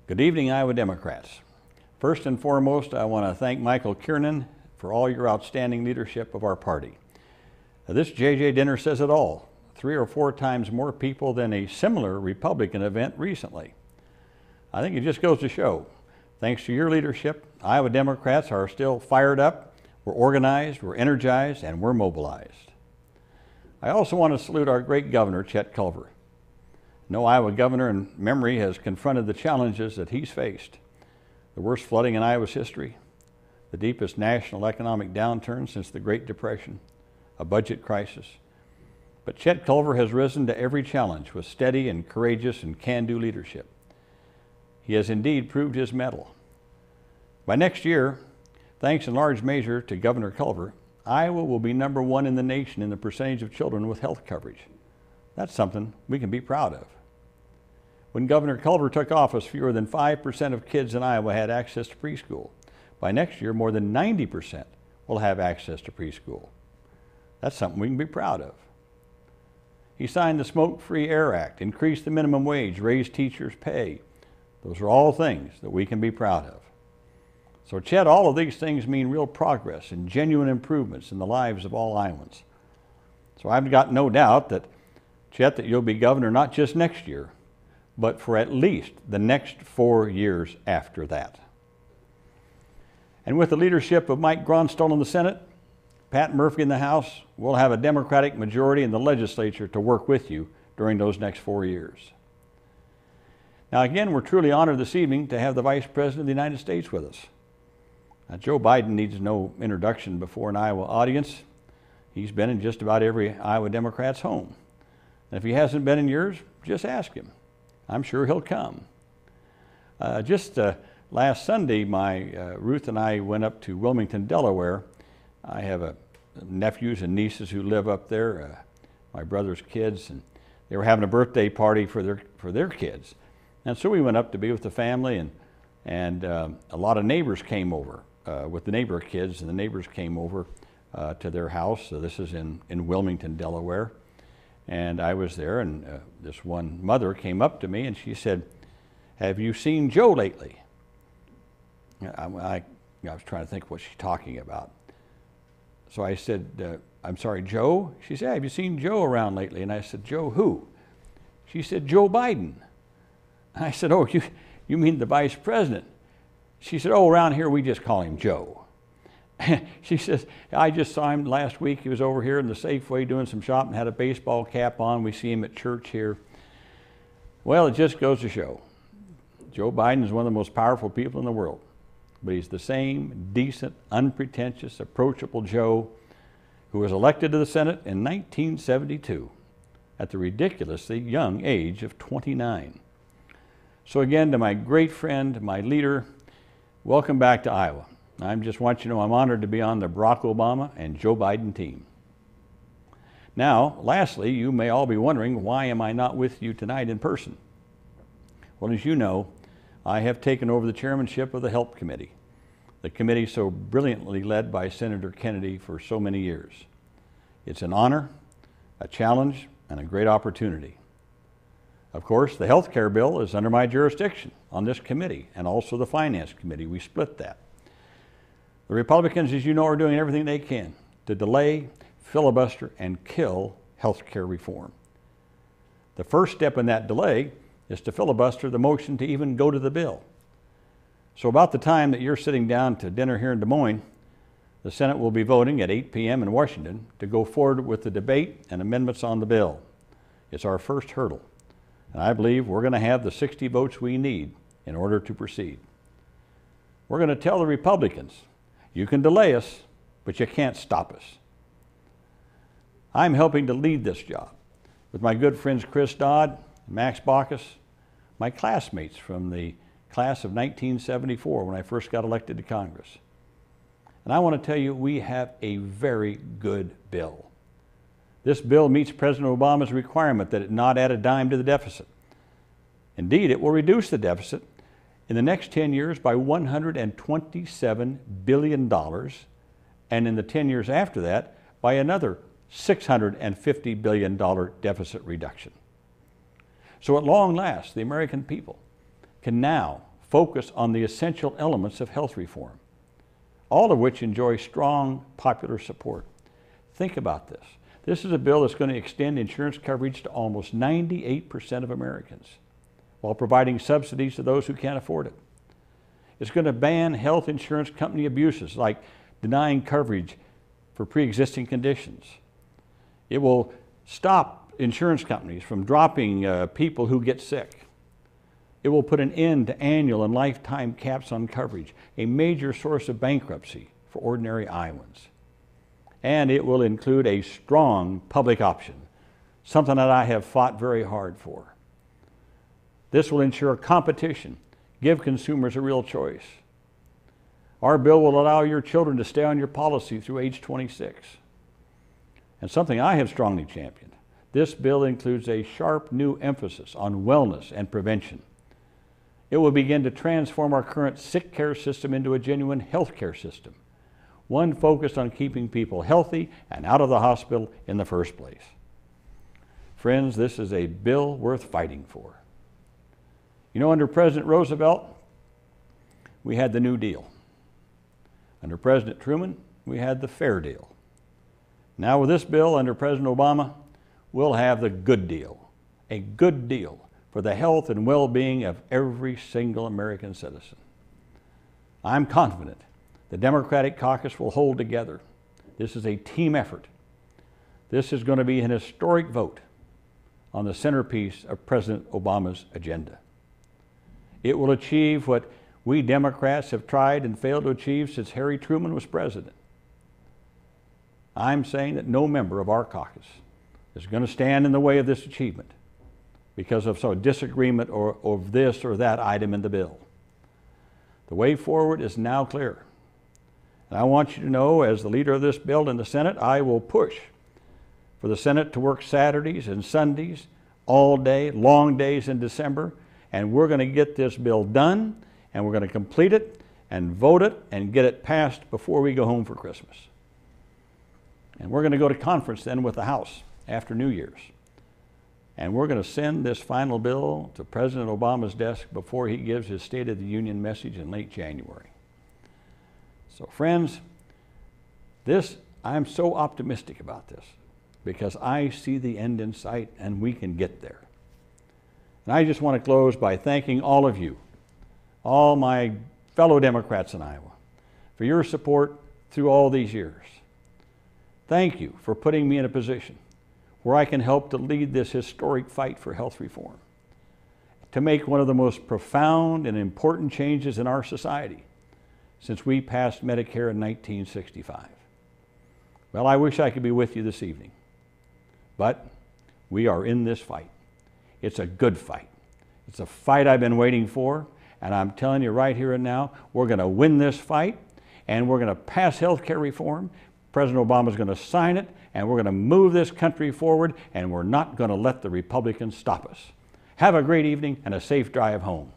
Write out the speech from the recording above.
Good evening, Iowa Democrats. First and foremost, I want to thank Michael Kiernan for all your outstanding leadership of our party. This JJ dinner says it all, 3 or 4 times more people than a similar Republican event recently. I think it just goes to show, thanks to your leadership, Iowa Democrats are still fired up, we're organized, we're energized, and we're mobilized. I also want to salute our great governor, Chet Culver. No Iowa governor in memory has confronted the challenges that he's faced. The worst flooding in Iowa's history, the deepest national economic downturn since the Great Depression, a budget crisis. But Chet Culver has risen to every challenge with steady and courageous and can-do leadership. He has indeed proved his mettle. By next year, thanks in large measure to Governor Culver, Iowa will be #1 in the nation in the percentage of children with health coverage. That's something we can be proud of. When Governor Culver took office, fewer than 5% of kids in Iowa had access to preschool. By next year, more than 90% will have access to preschool. That's something we can be proud of. He signed the Smoke-Free Air Act, increased the minimum wage, raised teachers' pay. Those are all things that we can be proud of. So, Chet, all of these things mean real progress and genuine improvements in the lives of all Iowans. So I've got no doubt that, Chet, that you'll be governor not just next year, but for at least the next 4 years after that. And with the leadership of Mike Gronstall in the Senate, Pat Murphy in the House, we'll have a Democratic majority in the legislature to work with you during those next 4 years. Now again, we're truly honored this evening to have the Vice President of the United States with us. Now, Joe Biden needs no introduction before an Iowa audience. He's been in just about every Iowa Democrat's home. And if he hasn't been in yours, just ask him. I'm sure he'll come. Last Sunday, Ruth and I went up to Wilmington, Delaware. I have nephews and nieces who live up there, my brother's kids, and they were having a birthday party for their kids. And so we went up to be with the family, and a lot of neighbors came over with the neighbor kids, and the neighbors came over to their house. So this is in Wilmington, Delaware. And I was there, and this one mother came up to me and she said, "Have you seen Joe lately?" I was trying to think what she's talking about. So I said, "I'm sorry, Joe?" She said, "Have you seen Joe around lately?" And I said, "Joe who?" She said, "Joe Biden." And I said, "Oh, you mean the vice president?" She said, "Oh, around here we just call him Joe." She says, "I just saw him last week. He was over here in the Safeway doing some shopping, had a baseball cap on. We see him at church here." Well, it just goes to show. Joe Biden is one of the most powerful people in the world, but he's the same decent, unpretentious, approachable Joe who was elected to the Senate in 1972 at the ridiculously young age of 29. So again, to my great friend, my leader, welcome back to Iowa. I just want you to know I'm honored to be on the Barack Obama and Joe Biden team. Now, lastly, you may all be wondering, why am I not with you tonight in person? Well, as you know, I have taken over the chairmanship of the Help Committee, the committee so brilliantly led by Senator Kennedy for so many years. It's an honor, a challenge, and a great opportunity. Of course, the health care bill is under my jurisdiction on this committee, and also the Finance Committee. We split that. The Republicans, as you know, are doing everything they can to delay, filibuster, and kill health care reform. The first step in that delay is to filibuster the motion to even go to the bill. So about the time that you're sitting down to dinner here in Des Moines, the Senate will be voting at 8 p.m. in Washington to go forward with the debate and amendments on the bill. It's our first hurdle, and I believe we're going to have the 60 votes we need in order to proceed. We're going to tell the Republicans, you can delay us, but you can't stop us. I'm helping to lead this job with my good friends Chris Dodd, Max Baucus, my classmates from the class of 1974 when I first got elected to Congress. And I want to tell you, we have a very good bill. This bill meets President Obama's requirement that it not add a dime to the deficit. Indeed, it will reduce the deficit in the next 10 years by $127 billion, and in the 10 years after that by another $650 billion deficit reduction. So at long last, the American people can now focus on the essential elements of health reform, all of which enjoy strong popular support. Think about this. This is a bill that's going to extend insurance coverage to almost 98% of Americans while providing subsidies to those who can't afford it. It's going to ban health insurance company abuses like denying coverage for pre-existing conditions. It will stop insurance companies from dropping people who get sick. It will put an end to annual and lifetime caps on coverage, a major source of bankruptcy for ordinary Iowans. And it will include a strong public option, something that I have fought very hard for. This will ensure competition, give consumers a real choice. Our bill will allow your children to stay on your policy through age 26. And something I have strongly championed, this bill includes a sharp new emphasis on wellness and prevention. It will begin to transform our current sick care system into a genuine health care system, one focused on keeping people healthy and out of the hospital in the first place. Friends, this is a bill worth fighting for. You know, under President Roosevelt, we had the New Deal. Under President Truman, we had the Fair Deal. Now with this bill under President Obama, we'll have the good deal, a good deal for the health and well-being of every single American citizen. I'm confident the Democratic caucus will hold together. This is a team effort. This is going to be an historic vote on the centerpiece of President Obama's agenda. It will achieve what we Democrats have tried and failed to achieve since Harry Truman was president. I'm saying that no member of our caucus is going to stand in the way of this achievement because of some disagreement or of this or that item in the bill. The way forward is now clear. And I want you to know, as the leader of this bill in the Senate, I will push for the Senate to work Saturdays and Sundays, all day, long days in December, and we're going to get this bill done, and we're going to complete it and vote it and get it passed before we go home for Christmas. And we're going to go to conference then with the House after New Year's. And we're going to send this final bill to President Obama's desk before he gives his State of the Union message in late January. So friends, I'm so optimistic about this because I see the end in sight and we can get there. And I just want to close by thanking all of you, all my fellow Democrats in Iowa, for your support through all these years. Thank you for putting me in a position where I can help to lead this historic fight for health reform, to make one of the most profound and important changes in our society since we passed Medicare in 1965. Well, I wish I could be with you this evening, but we are in this fight. It's a good fight. It's a fight I've been waiting for, and I'm telling you right here and now, we're going to win this fight, and we're going to pass health care reform. President Obama's going to sign it, and we're going to move this country forward, and we're not going to let the Republicans stop us. Have a great evening and a safe drive home.